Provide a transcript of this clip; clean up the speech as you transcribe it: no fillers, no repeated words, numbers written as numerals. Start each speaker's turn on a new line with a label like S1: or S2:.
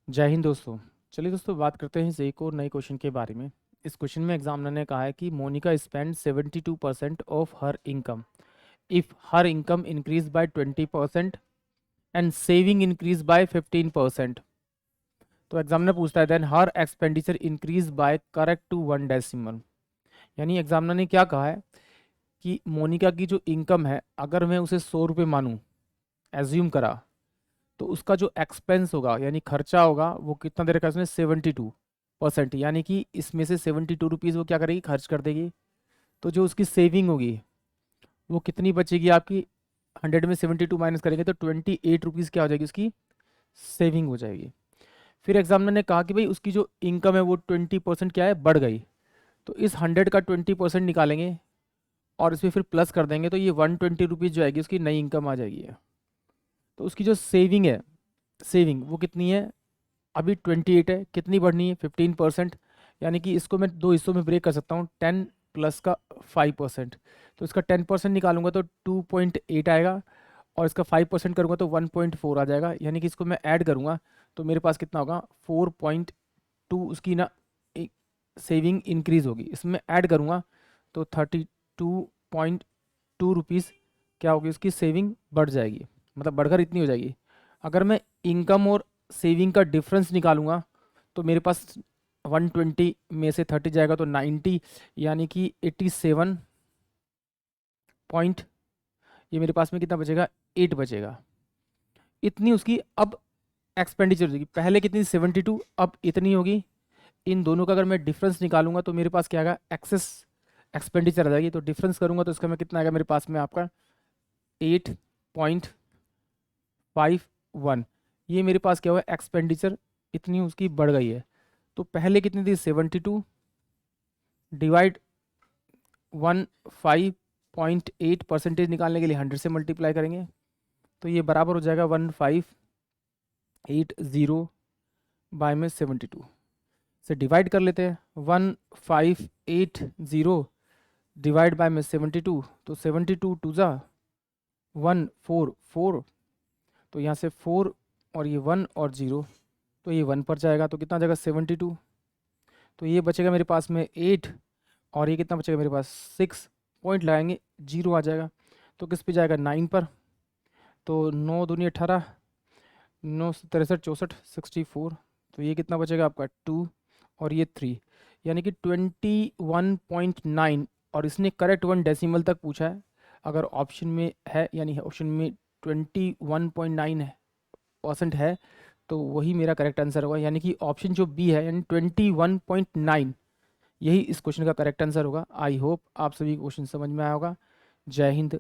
S1: जय हिंद दोस्तों। चलिए दोस्तों, बात करते हैं इस एक और नए क्वेश्चन के बारे में। इस क्वेश्चन में एग्जामिनर ने कहा है कि Monica spend 72% of her income if her income increase by 20% and saving increase by 15%। तो एग्जामिनर पूछता है then her expenditure increase by correct to 1 decimal. यानी एग्जामिनर ने क्या कहा है कि मोनिका की जो इनकम है, अगर मैं उसे 100 रुपये मानूँ, एज्यूम करा, तो उसका जो एक्सपेंस होगा यानी खर्चा होगा वो कितना दे रखा है उसने 72%। यानी कि इसमें से 72 रुपीज़ वो क्या करेगी, खर्च कर देगी। तो जो उसकी सेविंग होगी वो कितनी बचेगी आपकी, 100 में 72 माइनस करेंगे तो 28 रुपीज़ क्या हो जाएगी, उसकी सेविंग हो जाएगी। फिर एग्जामिनर ने कहा कि भाई उसकी जो इनकम है वो 20% क्या है, बढ़ गई। तो इस 100 का 20% निकालेंगे और इसमें फिर प्लस कर देंगे तो ये 120 रुपीज़ जो आएगी उसकी नई इनकम आ जाएगी। तो उसकी जो सेविंग है, सेविंग वो कितनी है, अभी 28 है, कितनी बढ़नी है 15%। यानी कि इसको मैं दो हिस्सों में ब्रेक कर सकता हूँ, 10 प्लस का 5%। तो इसका 10% निकालूंगा तो 2.8 आएगा और इसका 5% करूँगा तो 1.4 आ जाएगा। यानी कि इसको मैं ऐड करूँगा तो मेरे पास कितना होगा, 4.2 उसकी ना सेविंग इंक्रीज होगी। इसमें ऐड करूँगा तो 32.2 रुपीज़ क्या होगी, उसकी सेविंग बढ़ जाएगी, मतलब बढ़कर इतनी हो जाएगी। अगर मैं इनकम और सेविंग का डिफरेंस निकालूंगा तो मेरे पास 120 में से 30 जाएगा तो 90, यानी कि 87 पॉइंट, ये मेरे पास में कितना बचेगा, 8 बचेगा। इतनी उसकी अब एक्सपेंडिचर होगी। पहले कितनी 72, अब इतनी होगी। इन दोनों का अगर मैं डिफरेंस निकालूंगा तो मेरे पास क्या आएगा, एक्सेस एक्सपेंडिचर आ जाएगी। तो डिफरेंस करूंगा तो इसका मैं कितना आएगा मेरे पास में आपका 8.51। ये मेरे पास क्या हुआ, एक्सपेंडिचर इतनी उसकी बढ़ गई है। तो पहले कितनी थी 72 डिवाइड 15.8 निकालने के लिए 100 से मल्टीप्लाई करेंगे तो ये बराबर हो जाएगा 1580 बाय में 72 से डिवाइड कर लेते हैं। 1580 डिवाइड बाय में 72, तो 72 टू ज़ा 144, तो यहाँ से 4 और ये 1 और 0, तो ये 1 पर जाएगा तो कितना जाएगा 72। तो ये बचेगा मेरे पास में 8 और ये कितना बचेगा मेरे पास 6, पॉइंट लगाएंगे 0 आ जाएगा। तो किस पे जाएगा, 9 पर। तो 9 दूनी 18, 9 63 64 64, तो ये कितना बचेगा आपका 2 और ये 3, यानी कि 21.9। और इसने करेक्ट 1 डेसिमल तक पूछा है। अगर ऑप्शन में है यानी ऑप्शन में 21.9% है तो वही मेरा करेक्ट आंसर होगा। यानी कि ऑप्शन जो बी है यानी 21.9, यही इस क्वेश्चन का करेक्ट आंसर होगा। आई होप आप सभी क्वेश्चन समझ में आया होगा। जय हिंद।